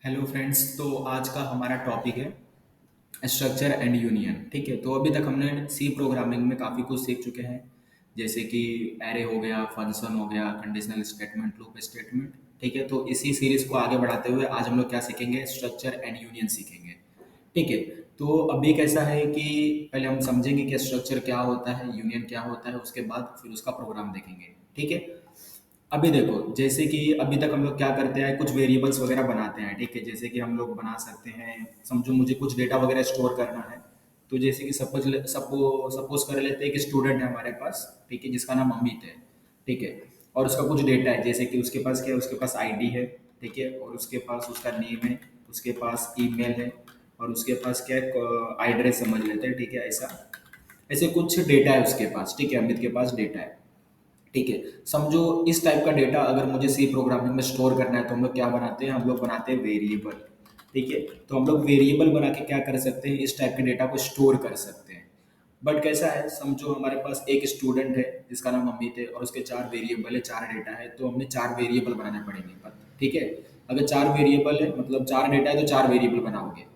Hello friends. तो आज का हमारा टॉपिक है स्ट्रक्चर एंड यूनियन। ठीक है, तो अभी तक हमने सी प्रोग्रामिंग में काफ़ी कुछ सीख चुके हैं, जैसे कि एरे हो गया, फंक्शन हो गया, कंडीशनल स्टेटमेंट, लूप स्टेटमेंट। ठीक है, तो इसी सीरीज को आगे बढ़ाते हुए आज हम लोग क्या सीखेंगे, स्ट्रक्चर एंड यूनियन सीखेंगे। ठीक है, तो अभी कैसा है कि पहले हम समझेंगे कि स्ट्रक्चर क्या होता है, यूनियन क्या होता है, उसके बाद फिर उसका प्रोग्राम देखेंगे। ठीक है, अभी देखो, जैसे कि अभी तक हम लोग क्या करते हैं, कुछ वेरिएबल्स वगैरह बनाते हैं। ठीक है, जैसे कि हम लोग बना सकते हैं, समझो मुझे कुछ डेटा वगैरह स्टोर करना है। तो जैसे कि सपोज कर लेते हैं कि स्टूडेंट है हमारे पास। ठीक है, जिसका नाम अमित है। ठीक है, और उसका कुछ डेटा है, जैसे कि उसके पास क्या है, उसके पास आईडी है। ठीक है, और उसके पास उसका नेम है, उसके पास ईमेल है, और उसके पास क्या है, एड्रेस समझ लेते हैं। ठीक है, ऐसा ऐसे कुछ डेटा है उसके पास। ठीक है, अमित के पास डेटा है। ठीक है, समझो इस टाइप का डेटा अगर मुझे सी प्रोग्रामिंग में स्टोर करना है तो हम लोग क्या बनाते हैं, हम लोग बनाते हैं वेरिएबल। ठीक है, तो हम लोग वेरिएबल बना के क्या कर सकते हैं, इस टाइप के डेटा को स्टोर कर सकते हैं। बट कैसा है, समझो हमारे पास एक स्टूडेंट है जिसका नाम अमित है, और उसके चार वेरिएबल है, चार डेटा है, तो हमें चार वेरिएबल बनाने पड़ेंगे। ठीक है, अगर चार वेरिएबल है मतलब चार डेटा है तो चार वेरिएबल बनाओगे।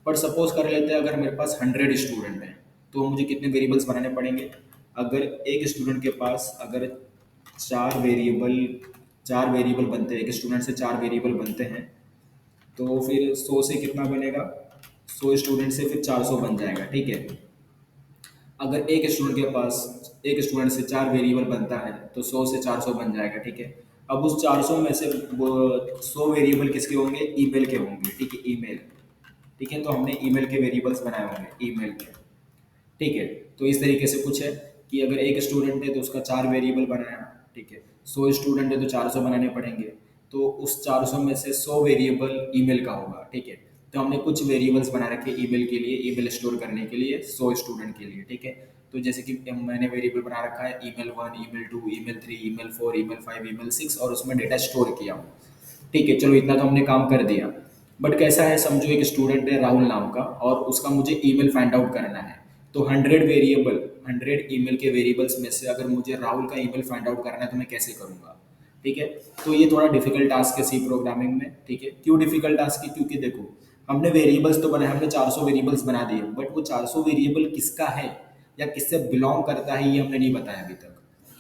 बट सपोज कर लेते हैं अगर मेरे पास 100 स्टूडेंट हैं, तो मुझे कितने वेरिएबल्स बनाने पड़ेंगे। अगर एक स्टूडेंट के पास अगर चार वेरिएबल चार वेरिएबल बनते हैं, एक स्टूडेंट से चार वेरिएबल बनते हैं, तो फिर 100 से कितना बनेगा, 100 स्टूडेंट से फिर 400 बन जाएगा। ठीक है, अगर एक स्टूडेंट से चार वेरिएबल बनता है तो 100 से 400 बन जाएगा। ठीक है, अब उस 400 में से वो 100 वेरिएबल किसके होंगे, ईमेल के होंगे। ठीक है, ईमेल। ठीक है, तो हमने ईमेल के वेरिएबल्स बनाए होंगे, ईमेल के। ठीक है, तो इस तरीके से कुछ है कि अगर एक स्टूडेंट है तो उसका चार वेरिएबल बनाया। ठीक है, 100 स्टूडेंट है तो 400 बनाने पड़ेंगे। तो उस 400 में से 100 वेरिएबल ईमेल का होगा। ठीक है, तो हमने कुछ वेरिएबल्स बना रखे ईमेल के लिए, ईमेल स्टोर करने के लिए, 100 स्टूडेंट के लिए। ठीक है, तो जैसे कि मैंने वेरिएबल बना रखा है email1, email2, email3, email4, email5, email6, और उसमें डेटा स्टोर किया हूँ। ठीक है, चलो इतना तो हमने काम कर दिया। बट कैसा है, समझो एक स्टूडेंट है राहुल नाम का, और उसका मुझे ईमेल फाइंड आउट करना है। तो 100 ईमेल के वेरिएबल्स में से अगर मुझे राहुल का ईमेल फाइंड आउट करना है तो मैं कैसे करूँगा। ठीक है, तो ये थोड़ा डिफिकल्ट टास्क है सी प्रोग्रामिंग में। ठीक है, क्यों डिफिकल्ट टास्क है, क्योंकि देखो, हमने वेरिएबल्स तो बनाए, हमने 400 वेरिएबल्स बना दिए, बट वो 400 वेरिएबल किसका है या किससे बिलोंग करता है, ये हमने नहीं बताया अभी तक।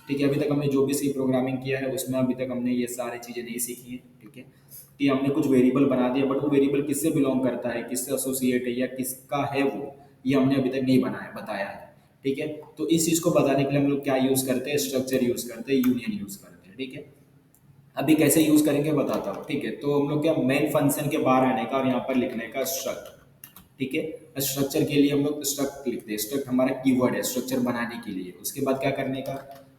ठीक है, अभी तक हमने जो भी सी प्रोग्रामिंग किया है उसमें अभी तक हमने ये सारी चीज़ें नहीं सीखी हैं। ठीक है, कि हमने कुछ वेरिएबल बना दिया, बट वो वेरिएबल किससे बिलोंग करता है, किससे एसोसिएट है, या किसका है वो, ये हमने अभी तक नहीं बनाया बताया है। ठीक है, तो इस चीज़ को बताने के लिए हम लोग क्या यूज़ करते हैं, स्ट्रक्चर यूज़ करते हैं, यूनियन यूज़ करते हैं। ठीक है, अभी कैसे यूज़ करेंगे बताता हूँ। ठीक है, तो हम लोग क्या, मेन फंक्शन के बाहर आने का और यहाँ पर लिखने का स्ट्रक्ट। ठीक है, स्ट्रक्चर के लिए हम लोग स्ट्रक्ट लिखते हैं, स्ट्रक्ट हमारा कीवर्ड है स्ट्रक्चर बनाने के लिए। उसके बाद क्या करने का,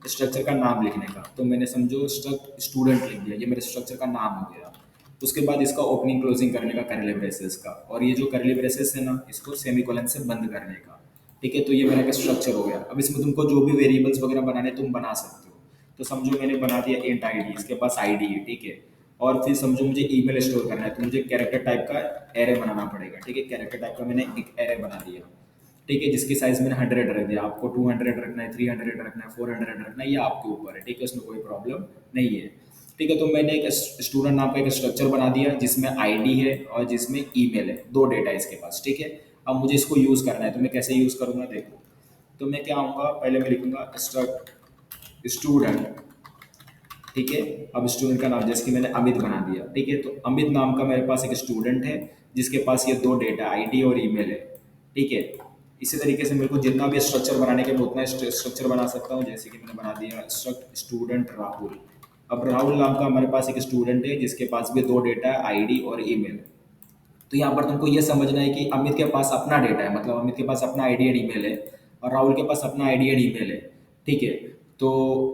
स्ट्रक्चर का नाम लिखने का। तो मैंने समझो स्ट्रक्ट स्टूडेंट लिख दिया, ये मेरे स्ट्रक्चर का नाम हो गया। उसके बाद इसका ओपनिंग क्लोजिंग करने का, करली ब्रेसेस का, और ये जो करली ब्रेसेस है ना, इसको सेमीकोलन से बंद करने का। ठीक है, तो ये मेरा का स्ट्रक्चर हो गया। अब इसमें तुमको जो भी वेरिएबल्स वगैरह बनाने तुम बना सकते हो। तो समझो मैंने बना दिया इंट आईडी, इसके पास आईडी है। ठीक है, और फिर समझो मुझे ईमेल स्टोर करना है तो मुझे कैरेक्टर टाइप का एरे बनाना पड़ेगा। ठीक है, कैरेक्टर टाइप का मैंने एक एरे बना दिया। ठीक है, जिसकी साइज मैंने 100 रख दिया। आपको 200 रखना है, 300 रखना है, 400 रखना है, ये आपके ऊपर है। ठीक है, उसमें कोई प्रॉब्लम नहीं है। ठीक है, तो मैंने एक स्टूडेंट नाम का एक स्ट्रक्चर बना दिया जिसमें आईडी है और जिसमें ईमेल है, दो डेटा इसके पास। ठीक है, अब मुझे इसको यूज़ करना है तो मैं कैसे यूज़ करूँगा, देखो। तो मैं क्या आऊँगा, पहले मैं लिखूंगा स्ट्रक्ट स्टूडेंट। ठीक है, अब स्टूडेंट का नाम जैसे कि मैंने अमित बना दिया। ठीक है, तो अमित नाम का मेरे पास एक स्टूडेंट है जिसके पास ये दो डेटा आईडी और ईमेल है। ठीक है, इसी तरीके से मेरे को जितना भी स्ट्रक्चर बनाने के मैं उतना स्ट्रक्चर बना सकता हूँ। जैसे कि मैंने बना दिया स्ट्रक्ट स्टूडेंट राहुल। अब राहुल नाम का हमारे पास एक स्टूडेंट है जिसके पास भी दो डेटा है, आईडी और ईमेल। तो यहाँ पर तुमको ये समझना है कि अमित के पास अपना डेटा है, मतलब अमित के पास अपना आईडी एंड ईमेल है, और राहुल के पास अपना आईडी एंड ईमेल है। ठीक है, तो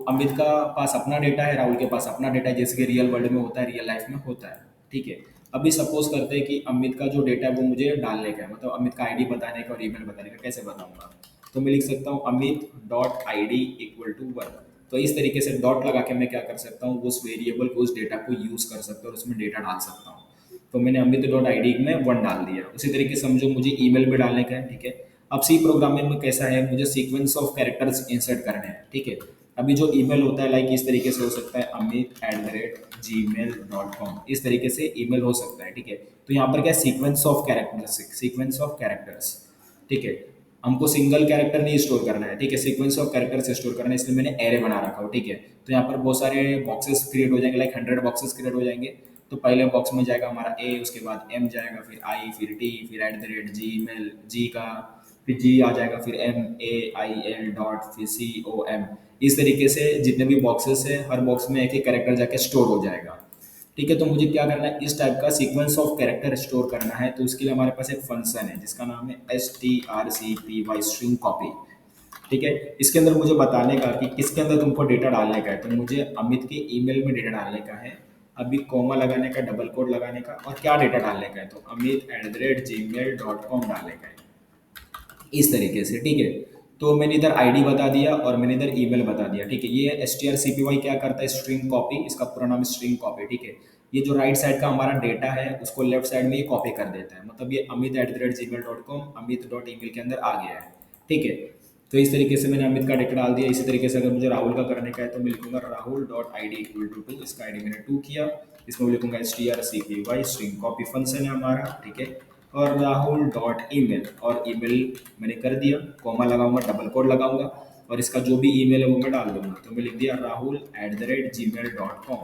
अमित का पास अपना डेटा है, राहुल के पास अपना डेटा है, जैसे कि रियल वर्ल्ड में होता है, रियल लाइफ में होता है। ठीक है, अभी सपोज करते हैं कि अमित का जो डेटा है वो मुझे डालने का है, मतलब अमित का आईडी बताने का और ईमेल बताने का, कैसे बताऊंगा। तो मैं लिख सकता हूँ Amit dot I D equal to one. तो इस तरीके से डॉट लगा के मैं क्या कर सकता हूँ, उस वेरिएबल को, उस डेटा को यूज़ कर सकता हूँ और उसमें डेटा डाल सकता हूँ। तो मैंने अमित डॉट आई डी में वन डाल दिया। उसी तरीके से समझो मुझे ईमेल भी डालने का है। ठीक है, अब सी प्रोग्रामिंग में कैसा है, मुझे सीक्वेंस ऑफ कैरेक्टर्स इंसर्ट करने हैं। ठीक है, अभी जो ईमेल होता है लाइक इस तरीके से हो सकता है amit@gmail.com, इस तरीके से ईमेल हो सकता है, ठीक है। तो यहाँ पर क्या sequence of characters, sequence of characters, ठीक है। हमको सिंगल कैरेक्टर नहीं स्टोर करना है, ठीक है, सीक्वेंस ऑफ कैरेक्टर्स स्टोर करना है, इसलिए मैंने एरे बना रखा हो, ठीक है। तो यहाँ पर बहुत सारे बॉक्सेस क्रिएट हो जाएंगे, लाइक 100 बॉक्सेस क्रिएट हो जाएंगे। तो पहले बॉक्स में जाएगा हमारा ए, उसके बाद एम जाएगा, फिर आई, फिर टी, फिर @g मेल जी का, फिर जी आ जाएगा, फिर MAIL डॉट, फिर COM। इस तरीके से जितने भी बॉक्सेस है हर बॉक्स में एक एक कैरेक्टर जाके स्टोर हो जाएगा, ठीक है। तो मुझे क्या करना है, इस टाइप का सीक्वेंस ऑफ कैरेक्टर स्टोर करना है। तो उसके लिए हमारे पास एक फंक्शन है जिसका नाम है strcpy, स्ट्रिंग कॉपी, ठीक है। इसके अंदर मुझे बताने का कि किसके अंदर तुमको डेटा डालने का है। तो मुझे अमित के ईमेल में डेटा डालने का है, अभी कॉमा लगाने का, डबल कोड लगाने का, और क्या डेटा डालने का है, तो amit@gmail.com डालने का है, इस तरीके से, ठीक है। तो मैंने इधर आईडी बता दिया और मैंने इधर ईमेल बता दिया, ठीक है। ये strcpy क्या करता है, स्ट्रिंग कॉपी, इसका पूरा नाम स्ट्रिंग कॉपी, ठीक है। ये जो राइट साइड का हमारा डेटा है उसको लेफ्ट साइड में ये कॉपी कर देता है, मतलब ये amit@gmail.com अमित डॉट ईमेल के अंदर आ गया है, ठीक है। तो इस तरीके से मैंने अमित का डेटा डाल दिया। इसी तरीके से अगर मुझे राहुल का करने का है तो मैं लिखूंगा Rahul dot I D equal to 2, इसका आईडी मैंने 2 किया। इसमें मैं लिखूंगा strcpy, स्ट्रिंग कॉपी फंक्शन है हमारा, ठीक है। और राहुल डॉट ईमेल, और ईमेल मैंने कर दिया, कॉमा लगाऊंगा, डबल कोड लगाऊंगा, और इसका जो भी ईमेल है वो मैं डाल दूंगा। तो मैं लिख दिया rahul@gmail.com,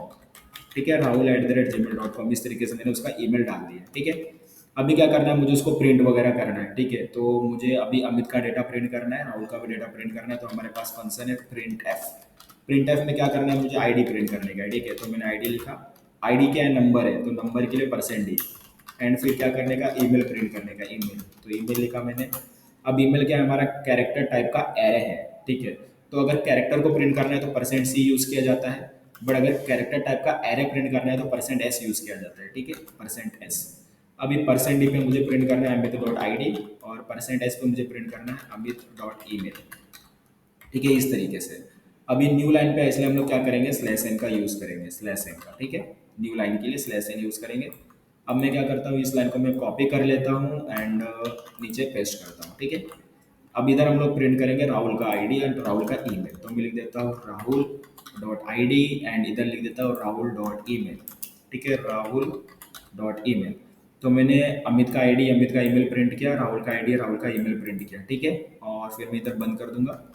ठीक है, rahul@gmail.com। इस तरीके से मैंने उसका ईमेल डाल दिया, ठीक है। अभी क्या करना है, मुझे उसको प्रिंट वगैरह करना है, ठीक है। तो मुझे अभी अमित का डेटा प्रिंट करना है, राहुल का भी डेटा प्रिंट करना है। तो हमारे पास फंक्शन है प्रिंट एफ। प्रिंट एफ में क्या करना है, मुझे आईडी प्रिंट करने का है, ठीक है। तो मैंने आईडी लिखा, आईडी क्या है, नंबर है, तो नंबर के लिए %d, एंड फिर क्या करने का, ईमेल प्रिंट करने का, ईमेल। तो ईमेल लिखा मैंने। अब ईमेल क्या है, हमारा कैरेक्टर टाइप का एरे है, ठीक है। तो अगर कैरेक्टर को प्रिंट करना है तो %c यूज़ किया जाता है, बट अगर कैरेक्टर टाइप का एरे प्रिंट करना है तो %s यूज़ किया जाता है, ठीक है, %s। अभी %d पे मुझे प्रिंट करना है अमित डॉट आई डी, और %s पे मुझे प्रिंट करना है अमित डॉट ईमेल, ठीक है, इस तरीके से। अभी न्यू लाइन पे है, इसलिए हम लोग क्या करेंगे, /n का यूज़ करेंगे, /n का, ठीक है। न्यू लाइन के लिए /n यूज़ करेंगे। अब मैं क्या करता हूँ, इस लाइन को मैं कॉपी कर लेता हूँ एंड नीचे पेस्ट करता हूँ, ठीक है। अब इधर हम लोग प्रिंट करेंगे राहुल का आईडी एंड राहुल का ईमेल। तो मैं लिख देता हूँ Rahul dot I D, and इधर लिख देता हूँ राहुल डॉट ईमेल, ठीक है, राहुल डॉट ईमेल। तो मैंने अमित का आईडी, अमित का ईमेल प्रिंट किया, राहुल का आईडी, राहुल का ईमेल प्रिंट किया, ठीक है। और फिर मैं इधर बंद कर दूंगा,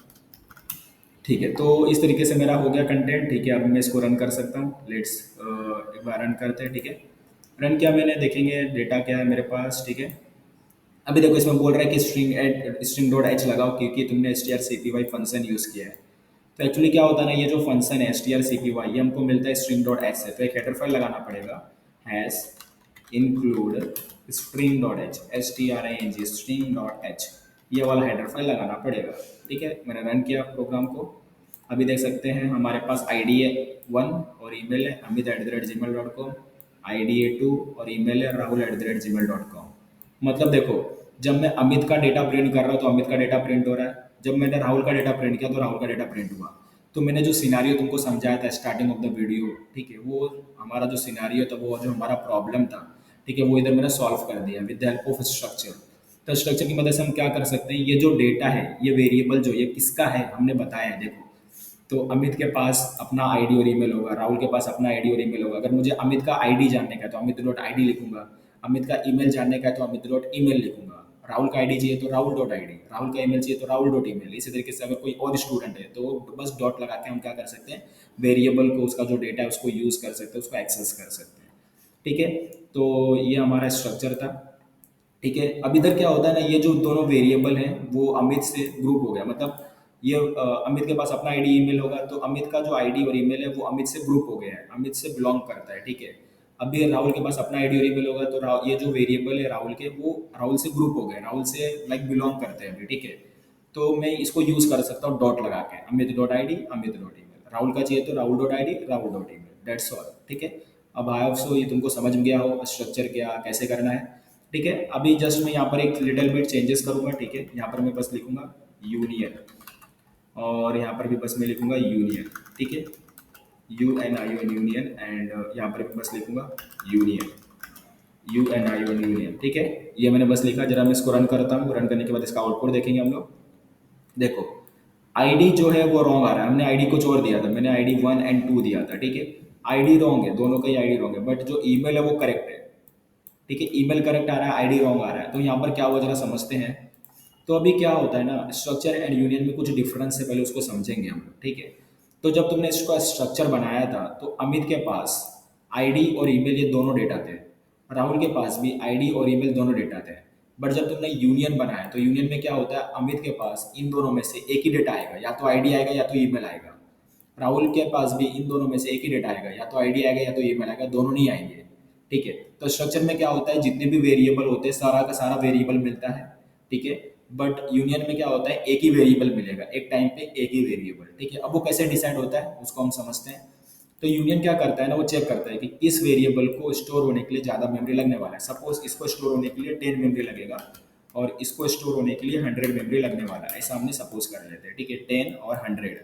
ठीक है। तो इस तरीके से मेरा हो गया कंटेंट, ठीक है। अब मैं इसको रन कर सकता हूँ, लेट्स एक बार रन करते हैं, ठीक है। रन किया मैंने, देखेंगे डेटा क्या है मेरे पास, ठीक है। अभी देखो इसमें बोल रहा है कि स्ट्रिंग डॉट एच लगाओ क्योंकि तुमने strcpy फंक्शन यूज़ किया है। तो एक्चुअली क्या होता है ना, ये जो फंक्शन है strcpy, ये हमको मिलता है स्ट्रिंग डॉट एच से। तो एक हेडर फाइल लगाना पड़ेगा, hash include string dot H, string string dot H, ये वाला हेडर फाइल लगाना पड़ेगा, ठीक है। मैंने रन किया प्रोग्राम को। अभी देख सकते हैं हमारे पास आईडी है 1 और ईमेल है amit@gmail.com, आईडी है 2 और ईमेल है rahul@gmail.com। मतलब देखो, जब मैं अमित का डेटा प्रिंट कर रहा हूँ तो अमित का डेटा प्रिंट हो रहा है, जब मैंने राहुल का डेटा प्रिंट किया तो राहुल का डेटा प्रिंट हुआ। तो मैंने जो सिनारियो तुमको समझाया था स्टार्टिंग ऑफ द वीडियो, ठीक है, वो हमारा जो सिनारियो था, वो जो हमारा प्रॉब्लम था, ठीक है, वो इधर मैंने सॉल्व कर दिया with the help of structure. तो स्ट्रक्चर की मदद से हम क्या कर सकते हैं, ये जो डेटा है, ये वेरिएबल जो ये किसका है हमने बताया है, देखो। तो अमित के पास अपना आईडी और ईमेल होगा, राहुल के पास अपना आईडी और ईमेल होगा। अगर मुझे अमित का आईडी जानने का है तो अमित डॉट आई डी लिखूंगा, अमित का ईमेल जानने का है तो अमित डॉट ईमेल लिखूंगा, राहुल का आईडी चाहिए तो Rahul dot I D, Rahul का ईमेल चाहिए तो राहुल डॉट ईमेल। इसी तरीके से अगर कोई और स्टूडेंट है तो बस डॉट लगा के हम क्या कर सकते हैं, वेरिएबल को, उसका जो डेटा है उसको यूज़ कर सकते हैं, उसको एक्सेस कर सकते हैं, ठीक है। तो ये हमारा स्ट्रक्चर था, ठीक है। अब इधर क्या होता है ना, ये जो दोनों वेरिएबल हैं वो अमित से ग्रुप हो गया, मतलब ये अमित के पास अपना आईडी ईमेल होगा तो अमित का जो आईडी और ईमेल है वो अमित से ग्रुप हो गया है, अमित से बिलोंग करता है, ठीक है। अभी राहुल के पास अपना आईडी और ईमेल होगा तो ये जो वेरिएबल है राहुल के, वो राहुल से ग्रुप हो गए, राहुल से लाइक बिलोंग करते हैं अभी, ठीक है। तो मैं इसको यूज़ कर सकता हूँ डॉट लगा के, Amit dot I D, Amit dot email, Rahul का चाहिए तो Rahul dot I D, Rahul dot email, that's all, ठीक है। अब आई सो ये तुमको समझ में गया हो स्ट्रक्चर क्या कैसे करना है, ठीक है। अभी जस्ट मैं यहाँ पर एक लिटिल बिट चेंजेस करूँगा, ठीक है। यहाँ पर मैं बस लिखूंगा यूनियन, और यहाँ पर भी बस मैं लिखूंगा यूनियन, ठीक है, UNION यूनियन, एंड यहाँ पर भी बस लिखूंगा यूनियन, UNION यूनियन, ठीक है। ये मैंने बस लिखा, जरा मैं इसको रन करता हूँ, रन करने के बाद इसका आउटपुट देखेंगे हम लोग। देखो आईडी जो है वो रॉन्ग आ रहा है, हमने आईडी कुछ और दिया था, मैंने आईडी 1 और 2 दिया था, ठीक है। आईडी रॉन्ग है, दोनों का ही आईडी रॉन्ग है, बट जो ईमेल है वो करेक्ट है, ठीक है। ईमेल करेक्ट आ रहा है, आईडी रॉन्ग आ रहा है, तो यहाँ पर क्या हुआ जरा समझते हैं। तो अभी क्या होता है ना, स्ट्रक्चर एंड यूनियन में कुछ डिफरेंस है, पहले उसको समझेंगे हम, ठीक है। तो जब तुमने इसका स्ट्रक्चर बनाया था तो अमित के पास आईडी और ईमेल ये दोनों डेटा थे, राहुल के पास भी आईडी और ईमेल दोनों डेटा थे। बट जब तुमने यूनियन बनाया तो यूनियन में क्या होता है, अमित के पास इन दोनों में से एक ही डेटा आएगा, या तो आईडी आएगा या तो ईमेल आएगा। राहुल के पास भी इन दोनों में से एक ही डेटा आएगा, या तो आईडी आएगा या तो ईमेल आएगा, दोनों नहीं आएंगे, ठीक है। तो स्ट्रक्चर में क्या होता है, जितने भी वेरिएबल होते हैं सारा का सारा वेरिएबल मिलता है, ठीक है। बट यूनियन में क्या होता है, एक ही वेरिएबल मिलेगा, एक टाइम पे एक ही वेरिएबल, ठीक है। अब वो कैसे डिसाइड होता है उसको हम समझते हैं। तो यूनियन क्या करता है ना, वो चेक करता है कि इस वेरिएबल को स्टोर होने के लिए ज़्यादा मेमोरी लगने वाला है। सपोज इसको स्टोर होने के लिए 10 मेमोरी लगेगा और इसको स्टोर होने के लिए 100 मेमोरी लगने वाला है, ऐसा हमने सपोज कर लेते हैं, ठीक है। 10 और 100,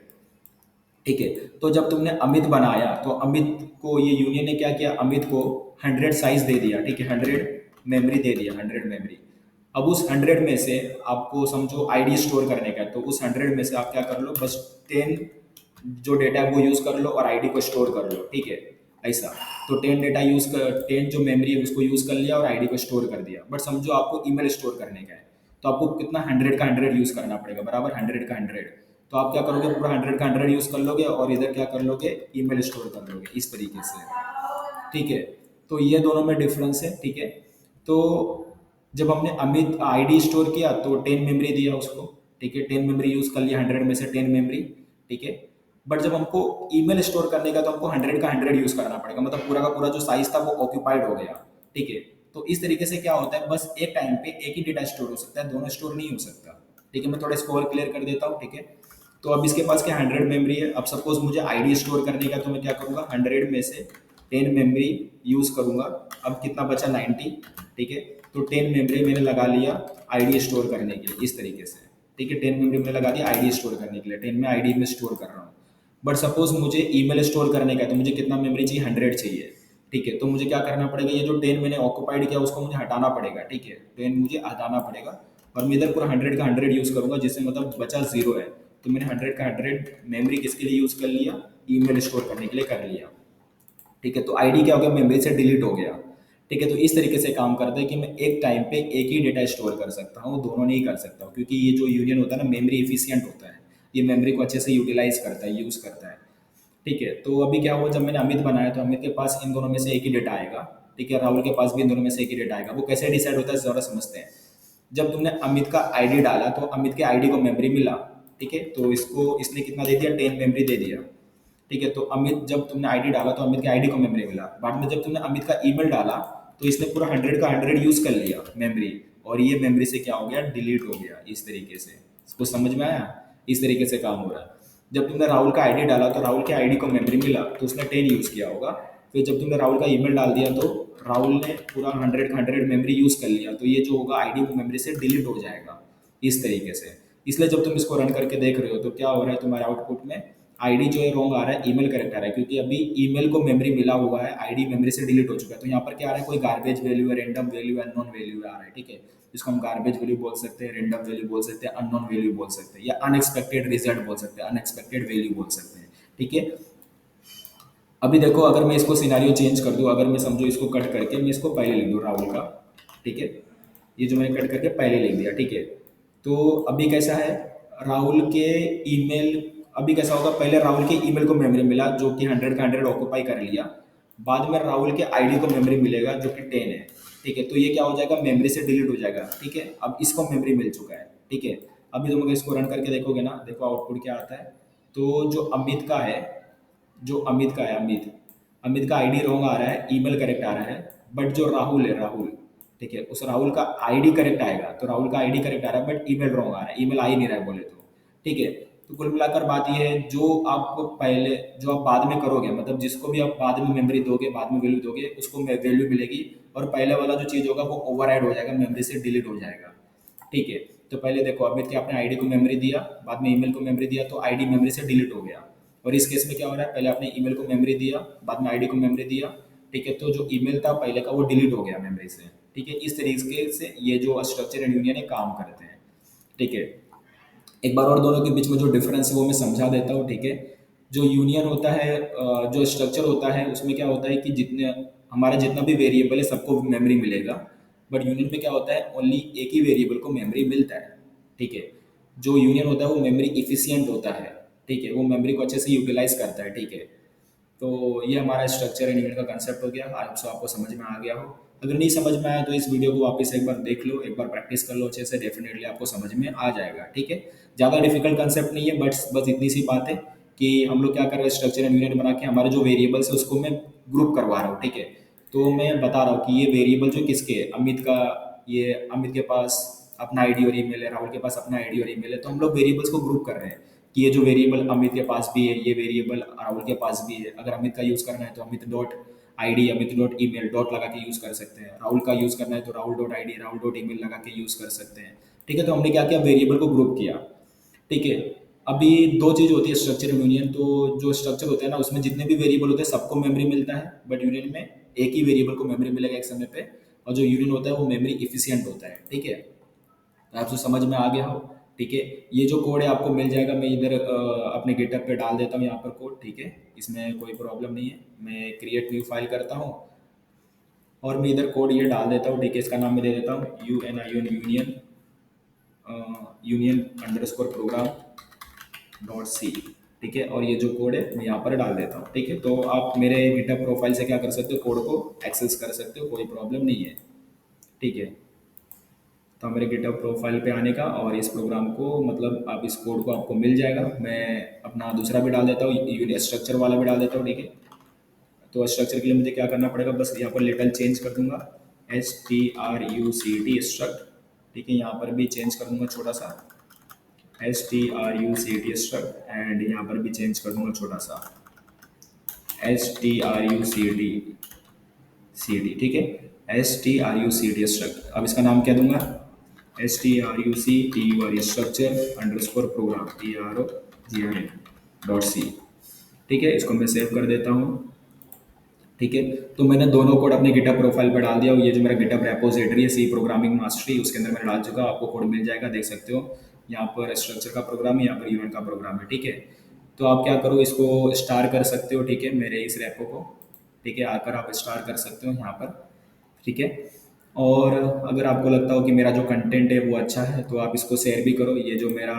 ठीक है। तो जब तुमने अमित बनाया तो अमित को ये यूनियन ने क्या किया, अमित को 100 साइज दे दिया, ठीक है, 100 मेमोरी दे दिया, 100 मेमोरी। अब उस 100 में से आपको समझो आईडी स्टोर करने का है, तो उस 100 में से आप क्या कर लो, बस 10 जो डेटा है वो यूज़ कर लो और आईडी को स्टोर कर लो, ठीक है, ऐसा। तो 10 डेटा यूज़ कर, 10 जो मेमोरी है उसको यूज़ कर लिया और आईडी को स्टोर कर दिया। बट समझो आपको ईमेल स्टोर करने का है, तो आपको कितना 100 का 100 यूज़ करना पड़ेगा, बराबर 100 का 100। तो आप क्या करोगे, पूरा 100 का 100 यूज़ कर लोगे और इधर क्या कर लोगे, ईमेल स्टोर कर लोगे इस तरीके से, ठीक है। तो ये दोनों में डिफरेंस है, ठीक है। तो जब हमने अमित आईडी स्टोर किया तो 10 मेमोरी दिया उसको, ठीक है, 10 मेमोरी यूज़ कर लिया, 100 में से 10 मेमोरी, ठीक है। बट जब हमको ईमेल स्टोर करने का तो हमको 100 का 100 यूज़ करना पड़ेगा, मतलब पूरा का पूरा जो साइज था वो ऑक्यूपाइड हो गया, ठीक है। तो इस तरीके से क्या होता है, बस एक टाइम पे एक ही डेटा स्टोर हो सकता है, दोनों स्टोर नहीं हो सकता, ठीक है। मैं थोड़ा इसको और क्लियर कर देता हूँ, ठीक है। तो अब इसके पास क्या 100 मेमोरी है, अब सपोज मुझे आईडी स्टोर करने का, तो मैं क्या करूँगा, 100 में से 10 मेमोरी यूज़ करूँगा। अब कितना बचा, 90, ठीक है। तो 10 मेमोरी मैंने लगा लिया आईडी स्टोर करने के लिए इस तरीके से, ठीक है। 10 मेमोरी मैंने लगा दिया आईडी स्टोर करने के लिए, 10 में आईडी में स्टोर कर रहा हूँ। बट सपोज मुझे ईमेल स्टोर करने का है, तो मुझे कितना मेमोरी चाहिए, 100 चाहिए, ठीक है। तो मुझे क्या करना पड़ेगा, ये जो 10 मैंने ऑक्यूपाइड किया उसको मुझे हटाना पड़ेगा, ठीक है, 10 मुझे हटाना पड़ेगा। और मैं इधर पूरा 100 का 100 यूज़ करूँगा, जिससे मतलब बचा 0 है। तो मैंने 100 का 100 मेमोरी किसके लिए यूज़ कर लिया, ईमेल स्टोर करने के लिए कर लिया, ठीक है। तो आईडी क्या हो गया, मेमोरी से डिलीट हो गया, ठीक है। तो इस तरीके से काम करता है कि मैं एक टाइम पे एक ही डेटा स्टोर कर सकता हूँ, दोनों नहीं कर सकता हूँ, क्योंकि ये जो यूनियन होता है ना, मेमोरी इफिशियंट होता है, ये मेमोरी को अच्छे से यूटिलाइज करता है, यूज़ करता है, ठीक है। तो अभी क्या हुआ, जब मैंने अमित बनाया तो अमित के पास इन दोनों में से एक ही डेटा आएगा, ठीक है। राहुल के पास भी इन दोनों में से एक ही डेटा आएगा। वो कैसे डिसाइड होता है ज़रा समझते हैं। जब तुमने अमित का आईडी डाला तो अमित के आईडी को मेमोरी मिला, ठीक है। तो इसको इसने कितना दे दिया, 10 मेमोरी दे दिया, ठीक है। तो अमित जब तुमने आईडी डाला तो अमित के आईडी को मेमोरी मिला। बाद में जब तुमने अमित का ईमेल डाला तो इसने पूरा 100 का 100 यूज़ कर लिया मेमोरी, और ये मेमोरी से क्या हो गया, डिलीट हो गया इस तरीके से। इसको समझ में आया, इस तरीके से काम हो रहा है। जब तुमने राहुल का आईडी डाला तो राहुल के आईडी को मेमोरी मिला, तो उसने 10 यूज़ किया होगा। फिर जब तुमने राहुल का ईमेल डाल दिया तो राहुल ने पूरा 100 का 100 मेमोरी यूज़ कर लिया, तो ये जो होगा आईडी वो मेमोरी से डिलीट हो जाएगा इस तरीके से। इसलिए जब तुम इसको रन करके देख रहे हो तो क्या हो रहा है, तुम्हारे आउटपुट में आईडी जो है रॉन्ग आ रहा है, ईमेल करेक्ट आ रहा है, क्योंकि अभी ईमेल को मेमोरी मिला हुआ है, आईडी मेमोरी से डिलीट हो चुका है। तो यहाँ पर क्या आ रहा है, कोई गार्बेज वैल्यू है, रैंडम वैल्यू है, अननोन वैल्यू आ रहा है, ठीक है। इसको हम गार्बेज वैल्यू बोल सकते हैं, रैंडम वैल्यू बोल सकते हैं, अननोन वैल्यू बोल सकते हैं, या अनएक्सपेक्टेड रिजल्ट बोल सकते हैं, अनएक्सपेक्टेड वैल्यू बोल सकते हैं, ठीक है। अभी देखो, अगर मैं इसको सिनारियो चेंज कर दूँ, अगर मैं समझो इसको कट करके मैं इसको पहले लिख दूँ राहुल का, ठीक है। ये जो मैंने कट करके पहले लिख दिया, ठीक है। तो अभी कैसा है, राहुल के ईमेल, अभी कैसा होगा, पहले राहुल के ईमेल को मेमोरी मिला जो कि 100 का 100 ऑक्यूपाई कर लिया। बाद में राहुल के आईडी को मेमोरी मिलेगा जो कि 10 है, ठीक है। तो ये क्या हो जाएगा, मेमोरी से डिलीट हो जाएगा, ठीक है। अब इसको मेमोरी मिल चुका है, ठीक है। अभी तुम अगर इसको रन करके देखोगे ना, देखो आउटपुट क्या आता है। तो जो अमित का है, जो अमित का है, अमित अमित का आईडी रॉन्ग आ रहा है, ईमेल करेक्ट आ रहा है। बट जो राहुल है, राहुल, ठीक है, उस राहुल का आईडी करेक्ट आएगा, तो राहुल का आईडी करेक्ट आ रहा है बट ईमेल रॉन्ग आ रहा है, ईमेल आ ही नहीं रहा है बोले तो, ठीक है। तो कुल मिलाकर बात यह है, जो आप बाद में करोगे, मतलब जिसको भी आप बाद में मेमोरी दोगे, बाद में वैल्यू दोगे, उसको वैल्यू मिलेगी, और पहले वाला जो चीज़ होगा वो ओवरराइड हो जाएगा, मेमोरी से डिलीट हो जाएगा, ठीक है। तो पहले देखो, अमित के आपने आईडी को मेमोरी दिया, बाद में ईमेल को मेमोरी दिया, तो आईडी मेमोरी से डिलीट हो गया। और इस केस में क्या हो रहा है, पहले आपने ईमेल को मेमोरी दिया, बाद में आईडी को मेमोरी दिया, ठीक है। तो जो ईमेल था पहले का वो डिलीट हो गया मेमोरी से, ठीक है। इस तरीके से ये जो स्ट्रक्चर एंड यूनियन है काम करते हैं, ठीक है। एक बार और दोनों के बीच में जो डिफरेंस है वो मैं समझा देता हूँ, ठीक है। जो यूनियन होता है, जो स्ट्रक्चर होता है, उसमें क्या होता है कि जितने हमारा जितना भी वेरिएबल है सबको मेमोरी मिलेगा। बट यूनियन में क्या होता है, ओनली एक ही वेरिएबल को मेमोरी मिलता है, ठीक है। जो यूनियन होता है वो मेमोरी इफिशियंट होता है, ठीक है, वो मेमोरी को अच्छे से यूटिलाइज करता है, ठीक है। तो ये हमारा स्ट्रक्चर एंड यूनिट का कंसेप्ट हो गया। आई होप सो आपको समझ में आ गया हो। अगर नहीं समझ में आया तो इस वीडियो को वापस एक बार देख लो, एक बार प्रैक्टिस कर लो अच्छे से, डेफिनेटली आपको समझ में आ जाएगा, ठीक है। ज़्यादा डिफिकल्ट कंसेप्ट नहीं है, बट बस इतनी सी बात है कि हम लोग क्या कर रहे हैं, स्ट्रक्चर एंड यूनिट बना के हमारे जो वेरिएबल्स है उसको मैं ग्रुप करवा रहा हूँ, ठीक है। तो मैं बता रहा हूँ कि ये वेरिएबल जो किसके है, अमित का, ये अमित के पास अपना आईडी और ईमेल है, राहुल के पास अपना आईडी और ईमेल है, तो हम लोग वेरिएबल्स को ग्रुप कर रहे हैं कि ये जो वेरिएबल अमित के पास भी है, ये वेरिएबल राहुल के पास भी है। अगर अमित का यूज़ करना है तो Amit dot ID, Amit dot email dot लगा के यूज़ कर सकते हैं। राहुल का यूज़ करना है तो Rahul dot ID, Rahul dot email लगा के यूज़ कर सकते हैं, ठीक है। तो हमने क्या किया, वेरिएबल को ग्रुप किया, ठीक है। अभी दो चीज़ होती है स्ट्रक्चर यूनियन। तो जो स्ट्रक्चर होता है ना, उसमें जितने भी वेरिएबल होते हैं सबको मेमोरी मिलता है, बट यूनियन में एक ही वेरिएबल को मेमोरी मिलेगा एक समय पे। और जो यूनियन होता है वो मेमोरी इफिशियंट होता है, ठीक है। तो आपको समझ में आ गया हो, ठीक है। ये जो कोड है आपको मिल जाएगा, मैं इधर अपने गिटहब पे डाल देता हूँ यहाँ पर कोड, ठीक है। इसमें कोई प्रॉब्लम नहीं है, मैं क्रिएट न्यू फाइल करता हूँ और मैं इधर कोड ये डाल देता हूँ, ठीक है। इसका नाम मैं दे देता हूँ union union underscore program dot C, ठीक है। और ये जो कोड है मैं यहाँ पर डाल देता हूँ, ठीक है। तो आप मेरे गिटहब प्रोफाइल से क्या कर सकते हो, कोड को एक्सेस कर सकते हो, कोई प्रॉब्लम नहीं है, ठीक है। तो मेरे गिटहब प्रोफाइल पे आने का और इस प्रोग्राम को, मतलब आप इस कोड को आपको मिल जाएगा। मैं अपना दूसरा भी डाल देता हूँ, यूनिट स्ट्रक्चर वाला भी डाल देता हूँ, ठीक है। तो स्ट्रक्चर के लिए मुझे क्या करना पड़ेगा, बस यहाँ पर लिटल चेंज कर दूंगा, STRUCT स्ट्रक्ट, ठीक है। यहाँ पर भी चेंज कर दूंगा छोटा सा, STRUCT स्ट्रक्ट, एंड यहाँ पर भी चेंज कर दूंगा छोटा सा, STRUCT, ठीक है। STRUCT struct. अब इसका नाम क्या दूंगा, STRUCTUR structure underscore program PROGRAM dot C, ठीक है। इसको मैं सेव कर देता हूँ, ठीक है। तो मैंने दोनों कोड अपने गिटहब प्रोफाइल पर डाल दिया। और ये जो मेरा गिटहब रेपोजिटरी है, सी प्रोग्रामिंग मास्टरी, उसके अंदर मैंने डाल चुका, आपको कोड मिल जाएगा, देख सकते हो। यहाँ पर स्ट्रक्चर का प्रोग्राम है, यहाँ पर यूनिट का प्रोग्राम है, ठीक है। तो आप क्या करो, इसको स्टार कर सकते हो, ठीक है, मेरे इस रेपो को, ठीक है। आकर आप स्टार कर सकते हो यहाँ पर, ठीक है। और अगर आपको लगता हो कि मेरा जो कंटेंट है वो अच्छा है तो आप इसको शेयर भी करो। ये जो मेरा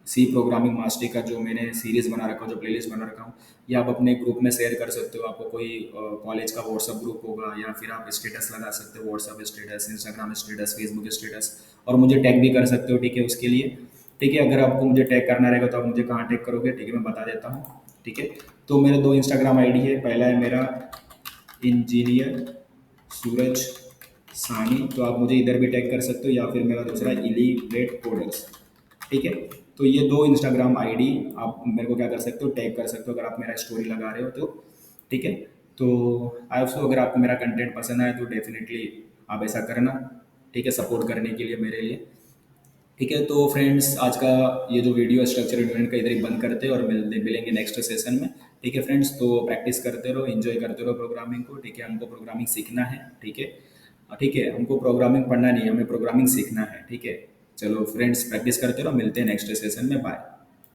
सी प्रोग्रामिंग मास्टरी का जो मैंने सीरीज़ बना रखा हूँ, जो प्लेलिस्ट बना रखा हूँ, ये आप अपने ग्रुप में शेयर कर सकते हो। आपको कोई कॉलेज का व्हाट्सअप ग्रुप होगा, या फिर आप स्टेटस लगा सकते हो, WhatsApp status, Instagram status, Facebook status, और मुझे टैग भी कर सकते हो, ठीक है, उसके लिए, ठीक है। अगर आपको मुझे टैग करना रहेगा तो आप मुझे कहाँ टैग करोगे, ठीक है, मैं बता देता हूँ, ठीक है। तो मेरे दो इंस्टाग्राम आईडी है, पहला है मेरा इंजीनियर सूरज सानी, तो आप मुझे इधर भी टैग कर सकते हो, या फिर मेरा दूसरा इलीब्रेट कोडर्स, ठीक है। तो ये दो इंस्टाग्राम आईडी आप मेरे को क्या कर सकते हो, टैग कर सकते हो, अगर आप मेरा स्टोरी लगा रहे हो तो, ठीक है। तो आई होप सो अगर आपको मेरा कंटेंट पसंद आए तो डेफिनेटली आप ऐसा करना, ठीक है, सपोर्ट करने के लिए मेरे लिए, ठीक है। तो फ्रेंड्स, आज का ये जो वीडियो स्ट्रक्चर यूनिट का इधर ही बंद करते हैं और मिलेंगे नेक्स्ट सेशन में, ठीक है फ्रेंड्स। तो प्रैक्टिस करते रहो, एंजॉय करते रहो प्रोग्रामिंग को, ठीक है। हमको प्रोग्रामिंग सीखना है, ठीक है। ठीक है, हमको प्रोग्रामिंग पढ़ना नहीं है, हमें प्रोग्रामिंग सीखना है, ठीक है। चलो फ्रेंड्स, प्रैक्टिस करते रहो, मिलते हैं नेक्स्ट सेशन में, बाय।